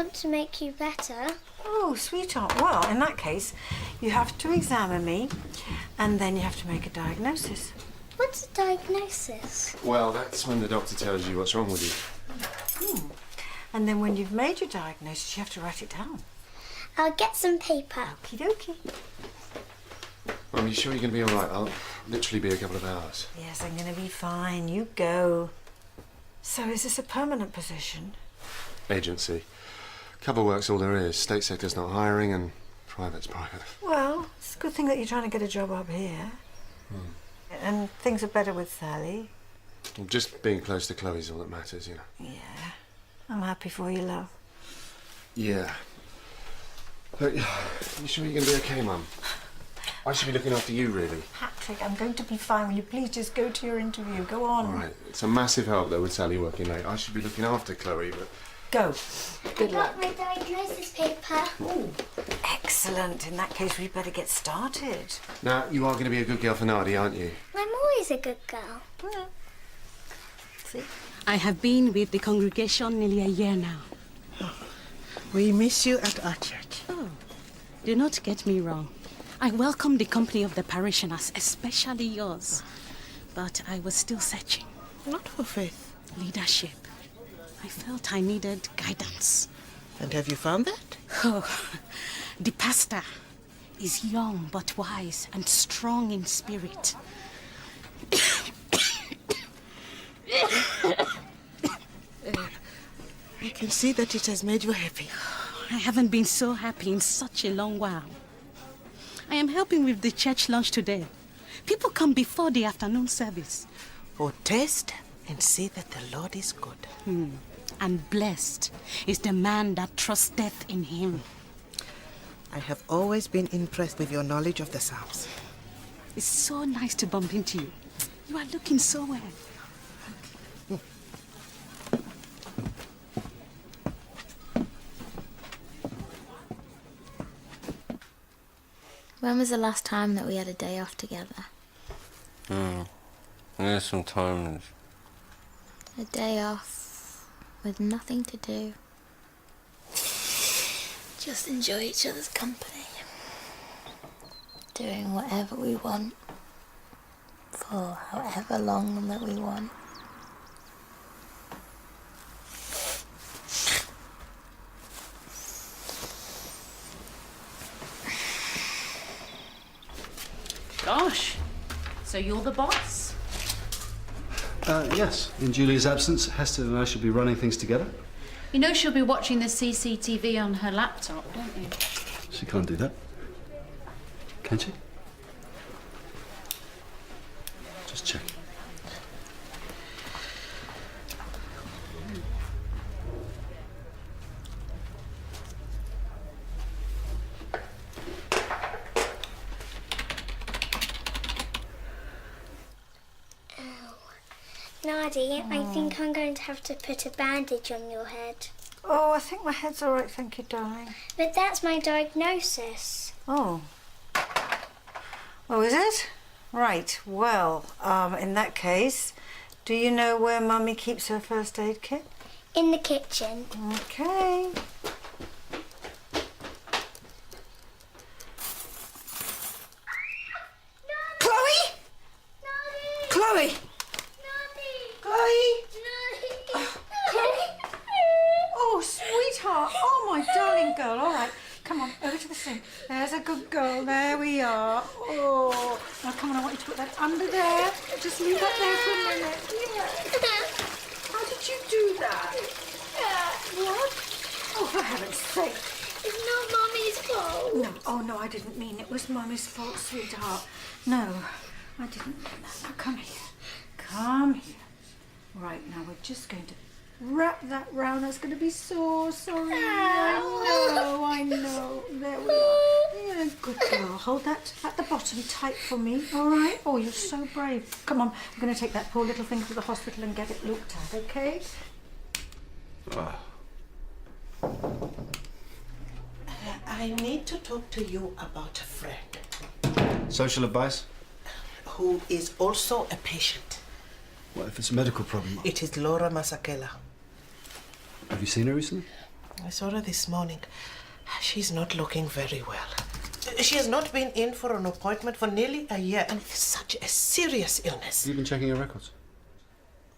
want to make you better. Oh, sweetheart. Well, in that case, you have to examine me, and then you have to make a diagnosis. What's a diagnosis? Well, that's when the doctor tells you what's wrong with you. And then when you've made your diagnosis, you have to write it down. I'll get some paper. Okie dokie. Well, are you sure you're going to be all right? I'll literally be a couple of hours. Yes, I'm going to be fine. You go. So is this a permanent position? Agency. Cover work's all there is. State sector's not hiring and private's private. Well, it's a good thing that you're trying to get a job up here. And things are better with Sally. Well, just being close to Chloe's all that matters, you know. Yeah. I'm happy for you, love. Yeah. But, you sure you're going to be okay, Mum? I should be looking after you, really. Patrick, I'm going to be fine. Will you please just go to your interview? Go on. All right. It's a massive help, though, with Sally working late. I should be looking after Chloe, but... Go. Good luck. I got my diagnosis paper. Ooh. Excellent. In that case, we'd better get started. Now, you are going to be a good girl for Nardi, aren't you? I'm always a good girl. Yeah. See? I have been with the congregation nearly a year now. We miss you at our church. Oh, do not get me wrong. I welcome the company of the parishioners, especially yours. But I was still searching. Not for faith. Leadership. I felt I needed guidance. And have you found that? Oh, the pastor is young but wise and strong in spirit. I can see that it has made you happy. I haven't been so happy in such a long while. I am helping with the church lunch today. People come before the afternoon service. Oh, taste and see that the Lord is good. And blessed is the man that trusteth in him. I have always been impressed with your knowledge of the Psalms. It's so nice to bump into you. You are looking so well. When was the last time that we had a day off together? Yeah, sometimes. A day off with nothing to do. Just enjoy each other's company. Doing whatever we want. For however long that we want. Gosh, so you're the boss? Yes. In Julia's absence, Hester and I should be running things together. You know she'll be watching the CCTV on her laptop, don't you? She can't do that. Can she? Just check. Nardi, I think I'm going to have to put a bandage on your head. Oh, I think my head's all right, thank you, darling. But that's my diagnosis. Oh. Oh, is it? Right, well, in that case, do you know where Mummy keeps her first aid kit? In the kitchen. Okay. Chloe! Nardi! Chloe! Chloe! Oh, sweetheart. Oh, my darling girl. All right. Come on, over to the sink. There's a good girl. There we are. Oh. Now, come on, I want you to put that under there. Just leave that there for a minute. Yeah. How did you do that? What? Oh, for heaven's sake. It's not Mummy's fault. No. Oh, no, I didn't mean it was Mummy's fault, sweetheart. No, I didn't mean that. Now, come here. Come here. Right, now we're just going to wrap that round. That's going to be so sorry. I know. There we are. Yeah, good girl. Hold that at the bottom tight for me, all right? Oh, you're so brave. Come on, we're going to take that poor little thing to the hospital and get it looked at, okay? I need to talk to you about a friend. Social advice? Who is also a patient. What if it's a medical problem? It is Laura Masakela. Have you seen her recently? I saw her this morning. She's not looking very well. She has not been in for an appointment for nearly a year, and it's such a serious illness. Have you been checking your records?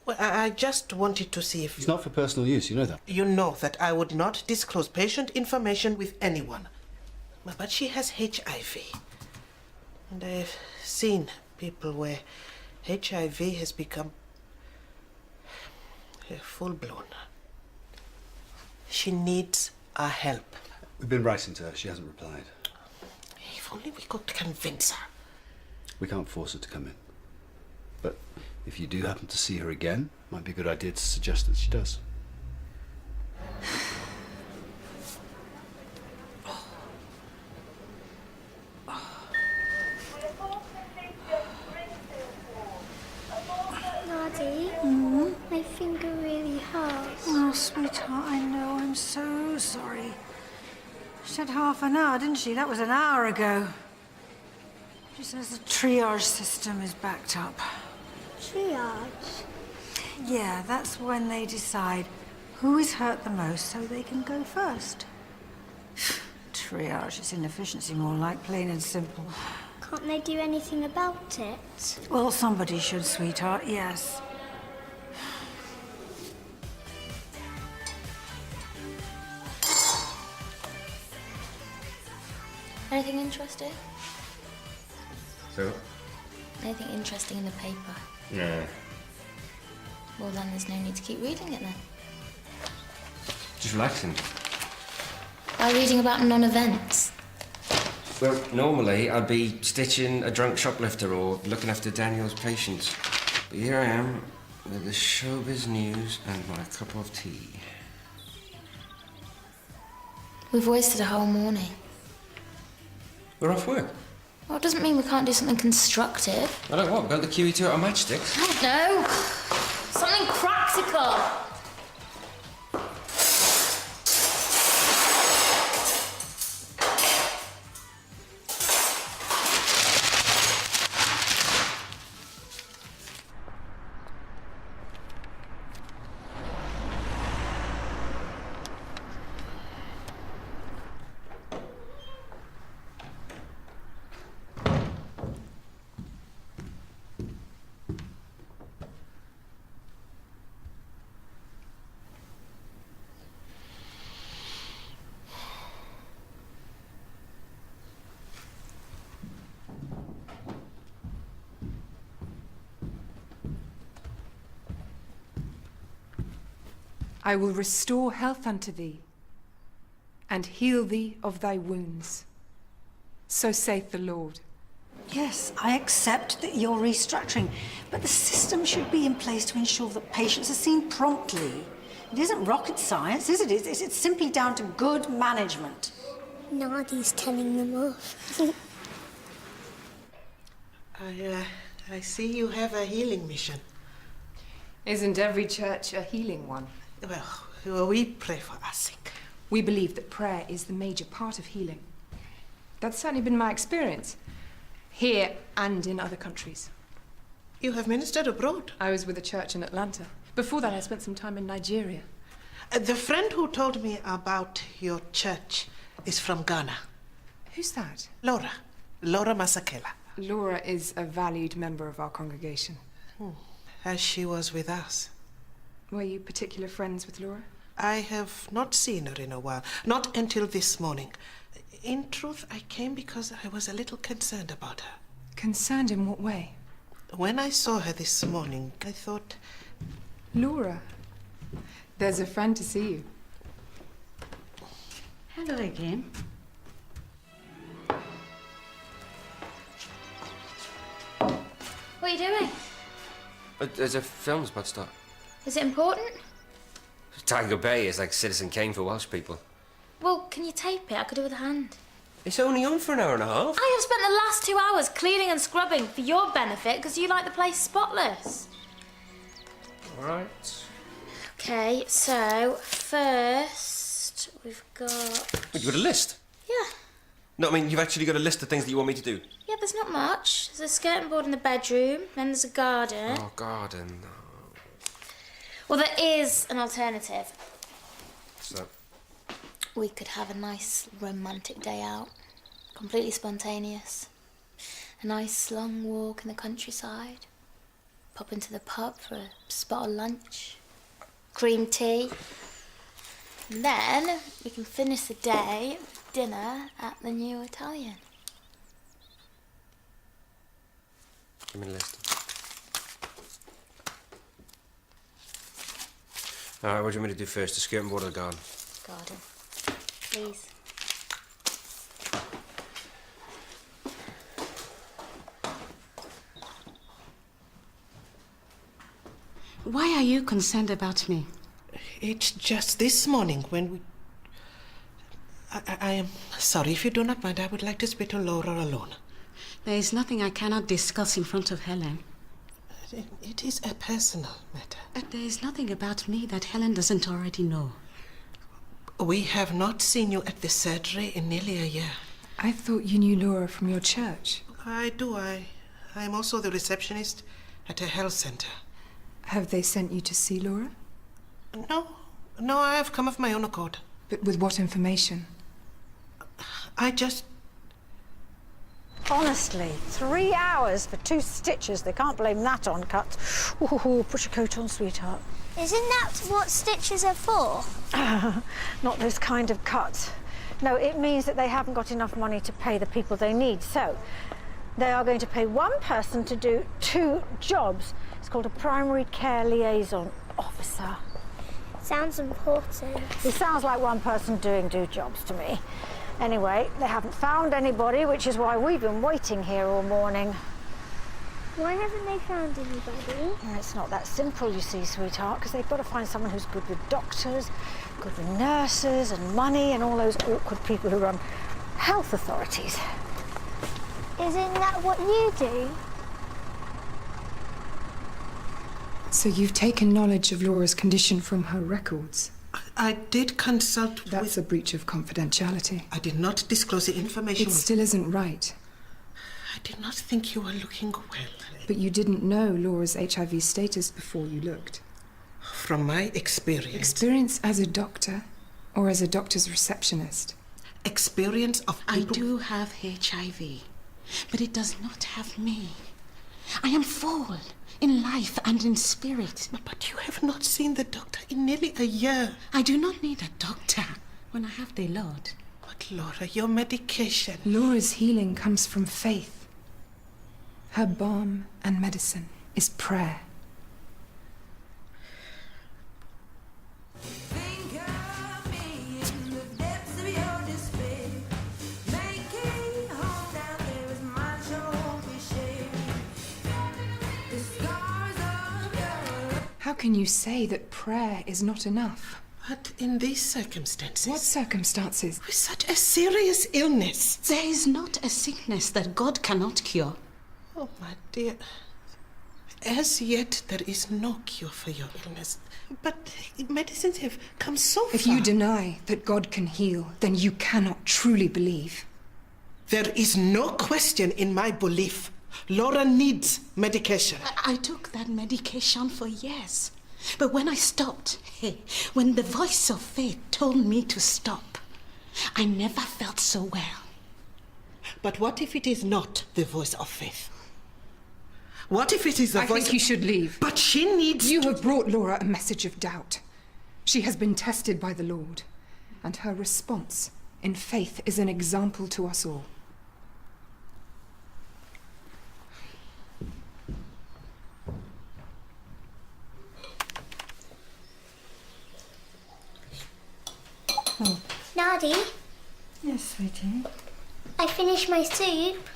Well, I just wanted to see if... It's not for personal use, you know that. You know that I would not disclose patient information with anyone. But she has HIV. And I've seen people where HIV has become full-blown. She needs our help. We've been writing to her. She hasn't replied. If only we could convince her. We can't force her to come in. But if you do happen to see her again, it might be a good idea to suggest that she does. Nadie, my finger really hurts. Oh, sweetheart, I know. I'm so sorry. She said half an hour, didn't she? That was an hour ago. She says the triage system is backed up. Triage? Yeah, that's when they decide who is hurt the most so they can go first. Triage is inefficiency, more like, plain and simple. Can't they do anything about it? Well, somebody should, sweetheart, yes. Anything interesting? So? Anything interesting in the paper? No. Well, then there's no need to keep reading it then. Just relaxing. By reading about non-events. Well, normally I'd be stitching a drunk shoplifter or looking after Daniel's patients. But here I am with the showbiz news and my cup of tea. We've wasted a whole morning. We're off work. Well, it doesn't mean we can't do something constructive. I don't what, go to the QE to our matchsticks? I don't know. Something practical. I will restore health unto thee, and heal thee of thy wounds. So saith the Lord. Yes, I accept that you're restructuring, but the system should be in place to ensure that patients are seen promptly. It isn't rocket science, is it? It's simply down to good management. Nadi's telling them off. I see you have a healing mission. Isn't every church a healing one? Well, we pray for our sick. We believe that prayer is the major part of healing. That's certainly been my experience, here and in other countries. You have ministered abroad? I was with a church in Atlanta. Before that, I spent some time in Nigeria. The friend who told me about your church is from Ghana. Who's that? Laura Masakela. Laura is a valued member of our congregation. As she was with us. Were you particular friends with Laura? I have not seen her in a while, not until this morning. In truth, I came because I was a little concerned about her. Concerned in what way? When I saw her this morning, I thought... Laura, there's a friend to see you. Hello again. What are you doing? There's a film's about to start. Is it important? Tiger Bay is like Citizen Kane for Welsh people. Well, can you tape it? I could do with a hand. It's only on for an hour and a half. I have spent the last 2 hours cleaning and scrubbing for your benefit because you like the place spotless. All right. Okay, so first we've got... Wait, you got a list? Yeah. No, I mean, you've actually got a list of things that you want me to do. Yeah, there's not much. There's a skirting board in the bedroom, then there's a garden. Oh, garden. Well, there is an alternative. So, we could have a nice romantic day out. Completely spontaneous. A nice long walk in the countryside. Pop into the pub for a spot of lunch. Cream tea. And then we can finish the day with dinner at the new Italian. Give me the list. All right, what do you want me to do first? The skirting board or the garden? Garden. Please. Why are you concerned about me? It's just this morning when we... I am sorry. If you do not mind, I would like to speak to Laura alone. There is nothing I cannot discuss in front of Helen. It is a personal matter. There is nothing about me that Helen doesn't already know. We have not seen you at the surgery in nearly a year. I thought you knew Laura from your church. I do. I'm also the receptionist at a health center. Have they sent you to see Laura? No, I have come of my own accord. But with what information? I just... Honestly, 3 hours for 2 stitches. They can't blame that on cut. Ooh, put your coat on, sweetheart. Isn't that what stitches are for? Not this kind of cut. No, it means that they haven't got enough money to pay the people they need. So they are going to pay one person to do 2 jobs. It's called a primary care liaison officer. Sounds important. It sounds like one person doing 2 jobs to me. Anyway, they haven't found anybody, which is why we've been waiting here all morning. Why haven't they found anybody? It's not that simple, you see, sweetheart, because they've got to find someone who's good with doctors, good with nurses and money and all those awkward people who run health authorities. Isn't that what you do? So you've taken knowledge of Laura's condition from her records? I did consult with... That's a breach of confidentiality. I did not disclose the information. It still isn't right. I did not think you were looking well. But you didn't know Laura's HIV status before you looked. From my experience... Experience as a doctor or as a doctor's receptionist? Experience of people... I do have HIV, but it does not have me. I am full in life and in spirit. But you have not seen the doctor in nearly a year. I do not need a doctor when I have the Lord. But Laura, your medication... Laura's healing comes from faith. Her balm and medicine is prayer. How can you say that prayer is not enough? But in these circumstances... What circumstances? With such a serious illness... There is not a sickness that God cannot cure. Oh, my dear. As yet, there is no cure for your illness. But medicines have come so far. If you deny that God can heal, then you cannot truly believe. There is no question in my belief. Laura needs medication. I took that medication for years. But when I stopped, when the voice of faith told me to stop, I never felt so well. But what if it is not the voice of faith? What if it is the voice... I think you should leave. But she needs... You have brought Laura a message of doubt. She has been tested by the Lord, and her response in faith is an example to us all. Oh. Nadi, Yes, sweetie. I finished my soup.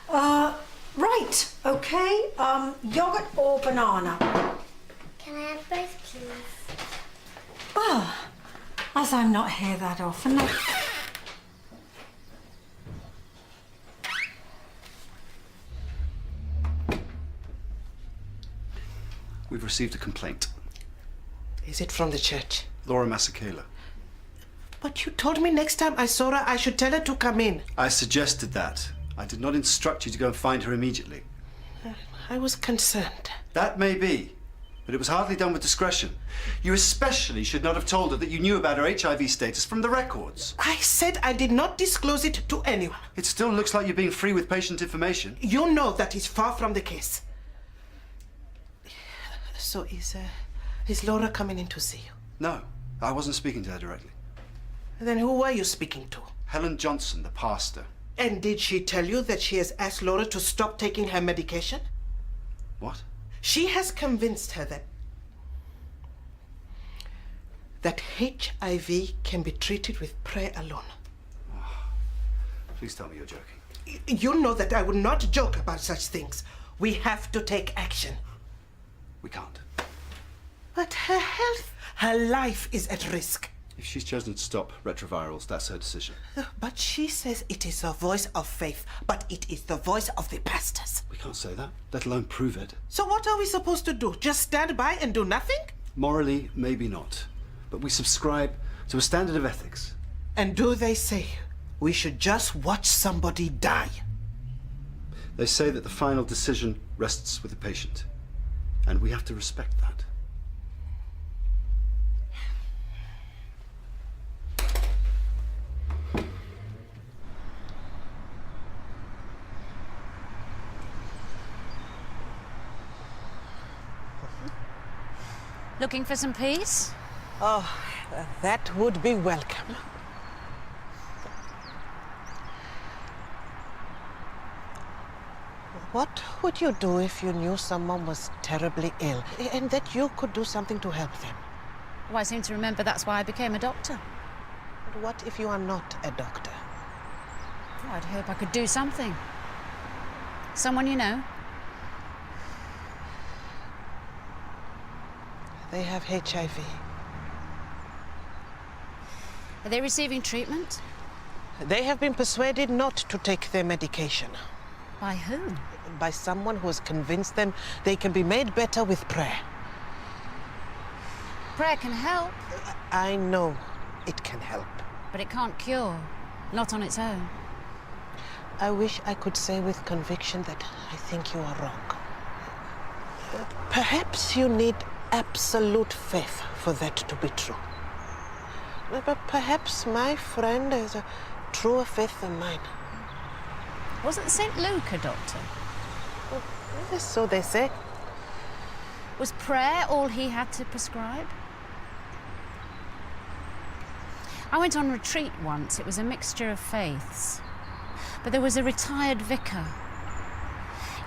Right, okay. Yogurt or banana? Can I have both, please? Well, as I'm not here that often, We've received a complaint. Is it from the church? Laura Masakela. But you told me next time I saw her, I should tell her to come in. I suggested that. I did not instruct you to go and find her immediately. I was concerned. That may be. but it was hardly done with discretion. You especially should not have told her that you knew about her HIV status from the records. I said I did not disclose it to anyone. It still looks like you're being free with patient information. You know that is far from the case. So is Laura coming in to see you? No, I wasn't speaking to her directly. Then who were you speaking to? Helen Johnson, the pastor. And did she tell you that she has asked Laura to stop taking her medication? What? She has convinced her that HIV can be treated with prayer alone. Please tell me you're joking. You know that I would not joke about such things. We have to take action. We can't. But her health, her life is at risk. If she's chosen to stop retrovirals, that's her decision. But she says it is a voice of faith, but it is the voice of the pastors. We can't say that, let alone prove it. So what are we supposed to do? Just stand by and do nothing? Morally, maybe not. But we subscribe to a standard of ethics. And do they say we should just watch somebody die? They say that the final decision rests with the patient. And we have to respect that. Looking for some peace? Oh, that would be welcome. What would you do if you knew someone was terribly ill and that you could do something to help them? Well, I seem to remember that's why I became a doctor. But what if you are not a doctor? Well, I'd hope I could do something. Someone you know? They have HIV. Are they receiving treatment? They have been persuaded not to take their medication. By whom? By someone who has convinced them they can be made better with prayer. Prayer can help. I know it can help. But it can't cure. Not on its own. I wish I could say with conviction that I think you are wrong. Perhaps you need absolute faith for that to be true. But perhaps my friend has a truer faith than mine. Wasn't St. Luke a doctor? Yes, so they say. Was prayer all he had to prescribe? I went on retreat once. It was a mixture of faiths. But there was a retired vicar.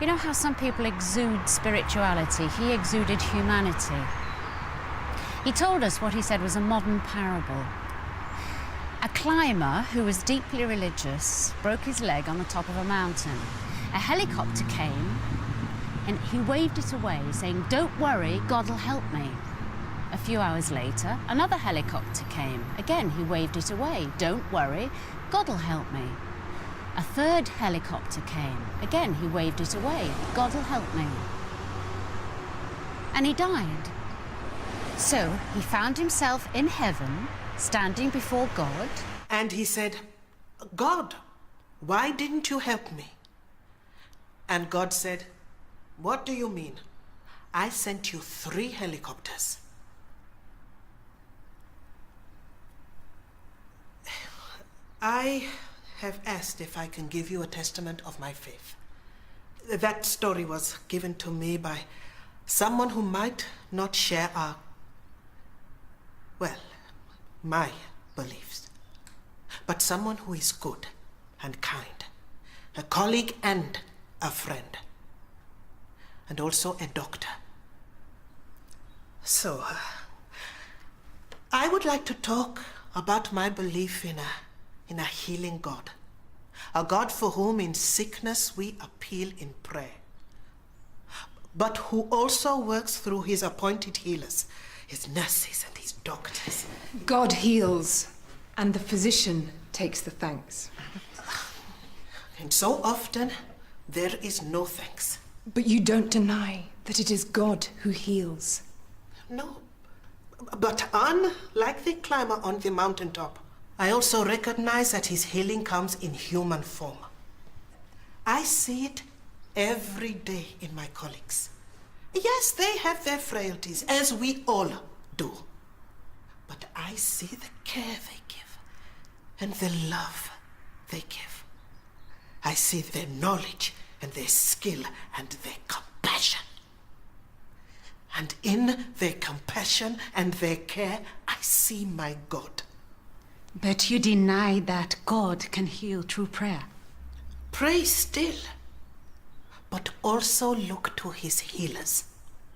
You know how some people exude spirituality? He exuded humanity. He told us what he said was a modern parable. A climber who was deeply religious broke his leg on the top of a mountain. A helicopter came and he waved it away, saying, "Don't worry, God will help me." A few hours later, another helicopter came. Again, he waved it away. "Don't worry, God will help me." A third helicopter came. Again, he waved it away. "God will help me." And he died. So he found himself in heaven, standing before God. And he said, "God, why didn't you help me?" And God said, "What do you mean? I sent you 3 helicopters." I have asked if I can give you a testament of my faith. That story was given to me by someone who might not share my beliefs, but someone who is good and kind, a colleague and a friend, and also a doctor. So, I would like to talk about my belief in a healing God, a God for whom in sickness we appeal in prayer, but who also works through his appointed healers, his nurses and his doctors. God heals, and the physician takes the thanks. And so often, there is no thanks. But you don't deny that it is God who heals. No, but unlike the climber on the mountaintop, I also recognize that his healing comes in human form. I see it every day in my colleagues. Yes, they have their frailties, as we all do. But I see the care they give and the love they give. I see their knowledge and their skill and their compassion. And in their compassion and their care, I see my God. But you deny that God can heal through prayer. Pray still, but also look to his healers.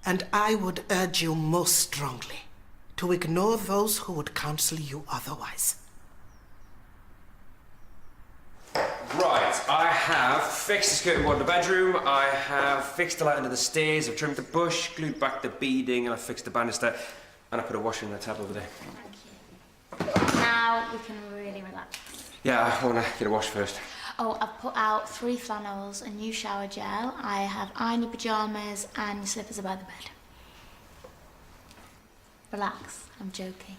And I would urge you most strongly to ignore those who would counsel you otherwise. Right, I have fixed the skirting board in the bedroom, I have fixed the light under the stairs, I've trimmed the bush, glued back the beading, and I've fixed the banister, and I put a washer in the tap over there. Now we can really relax. Yeah, I want to get a wash first. Oh, I've put out 3 flannels, a new shower gel. I have ironed your pyjamas and your slippers are by the bed. Relax, I'm joking.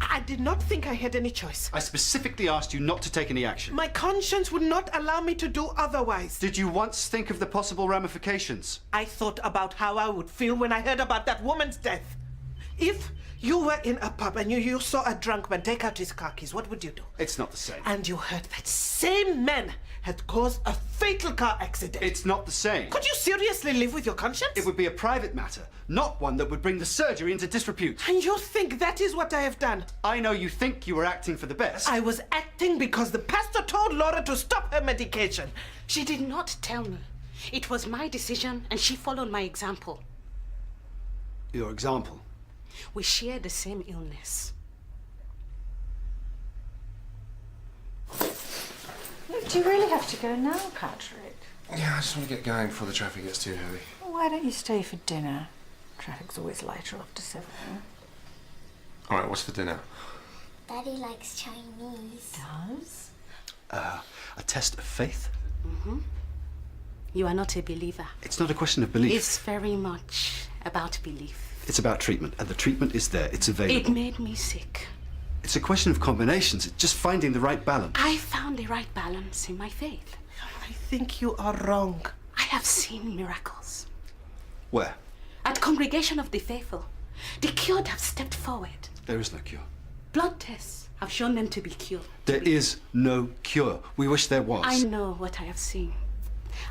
I did not think I had any choice. I specifically asked you not to take any action. My conscience would not allow me to do otherwise. Did you once think of the possible ramifications? I thought about how I would feel when I heard about that woman's death. If you were in a pub and you saw a drunk man take out his car keys, what would you do? It's not the same. And you heard that same man had caused a fatal car accident. It's not the same. Could you seriously live with your conscience? It would be a private matter, not one that would bring the surgery into disrepute. And you think that is what I have done? I know you think you were acting for the best. I was acting because the pastor told Laura to stop her medication. She did not tell me. It was my decision, and she followed my example. Your example? We share the same illness. Do you really have to go now, Patrick? Yeah, I just want to get going before the traffic gets too heavy. Well, why don't you stay for dinner? Traffic's always lighter after 7. All right, what's for dinner? Daddy likes Chinese. Does? A test of faith? Mm-hmm. You are not a believer. It's not a question of belief. It's very much about belief. It's about treatment, and the treatment is there. It's available. It made me sick. It's a question of combinations. It's just finding the right balance. I found the right balance in my faith. I think you are wrong. I have seen miracles. Where? At Congregation of the Faithful. The cured have stepped forward. There is no cure. Blood tests have shown them to be cured. There is no cure. We wish there was. I know what I have seen.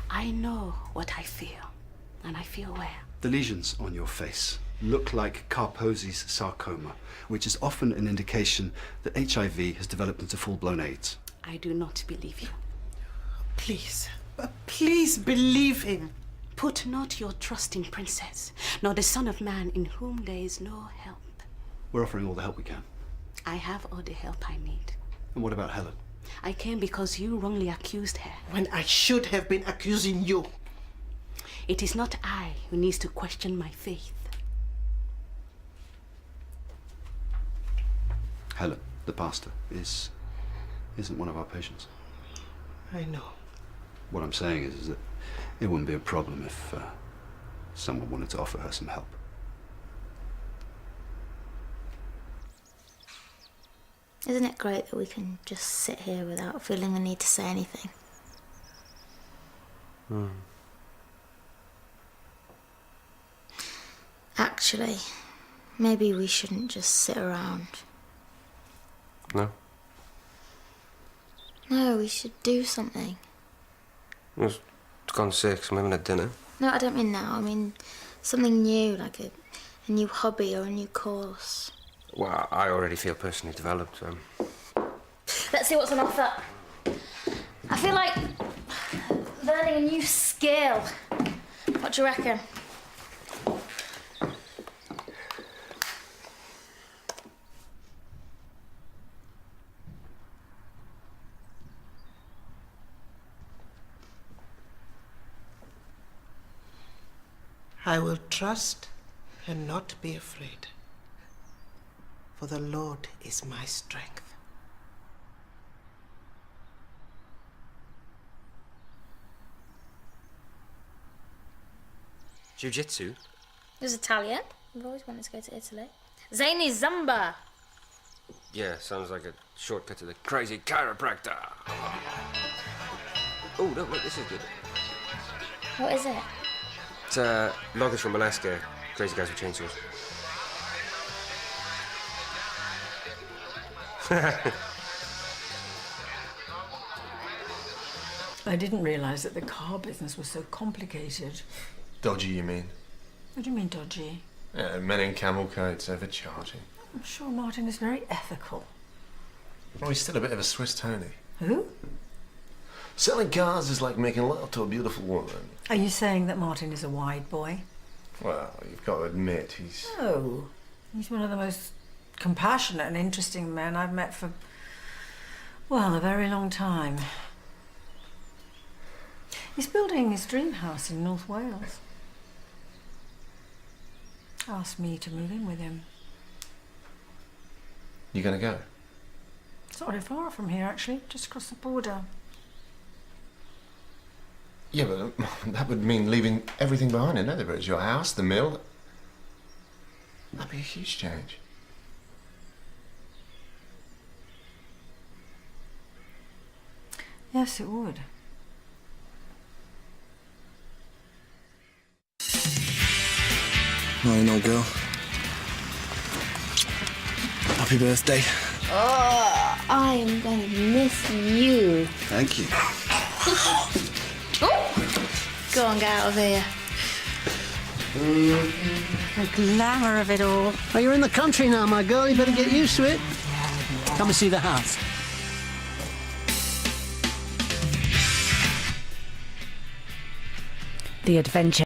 I know what I feel. And I feel where. The lesions on your face look like Kaposi's sarcoma, which is often an indication that HIV has developed into full-blown AIDS. I do not believe you. Please, please believe him. Put not your trust in Princess, nor the Son of Man in whom there is no help. We're offering all the help we can. I have all the help I need. And what about Helen? I came because you wrongly accused her. When I should have been accusing you. It is not I who needs to question my faith. Helen, the pastor, isn't one of our patients. I know. What I'm saying is that it wouldn't be a problem if someone wanted to offer her some help. Isn't it great that we can just sit here without feeling the need to say anything? Actually, maybe we shouldn't just sit around. No? No, we should do something. It's gone 6, I'm having a dinner. No, I don't mean now. I mean something new, like a new hobby or a new course. Well, I already feel personally developed, so... Let's see what's on offer. I feel like learning a new skill. What do you reckon? I will trust and not be afraid, for the Lord is my strength. Jiu-jitsu? It was Italian. I've always wanted to go to Italy. Zany Zumba. Yeah, sounds like a shortcut to the crazy chiropractor. Oh, no, look, this is good. What is it? It's loggers from Alaska. Crazy guys with chainsaws. I didn't realise that the car business was so complicated. Dodgy, you mean? What do you mean, dodgy? Yeah, men in camel coats, overcharging. I'm sure Martin is very ethical. Well, he's still a bit of a Swiss Tony. Who? Selling cars is like making love to a beautiful woman. Are you saying that Martin is a wide boy? Well, you've got to admit, he's... No. He's one of the most compassionate and interesting men I've met for, well, a very long time. He's building his dream house in North Wales. Asked me to move in with him. You gonna go? It's not very far from here, actually, just across the border. Yeah, but that would mean leaving everything behind in Leatherbridge. Your house, the mill. That'd be a huge change. Yes, it would. Morning, old girl. Happy birthday. Oh, I am going to miss you. Thank you. Go on, get out of here. The glamour of it all. Well, you're in the country now, my girl. You better get used to it. Come and see the house. The adventure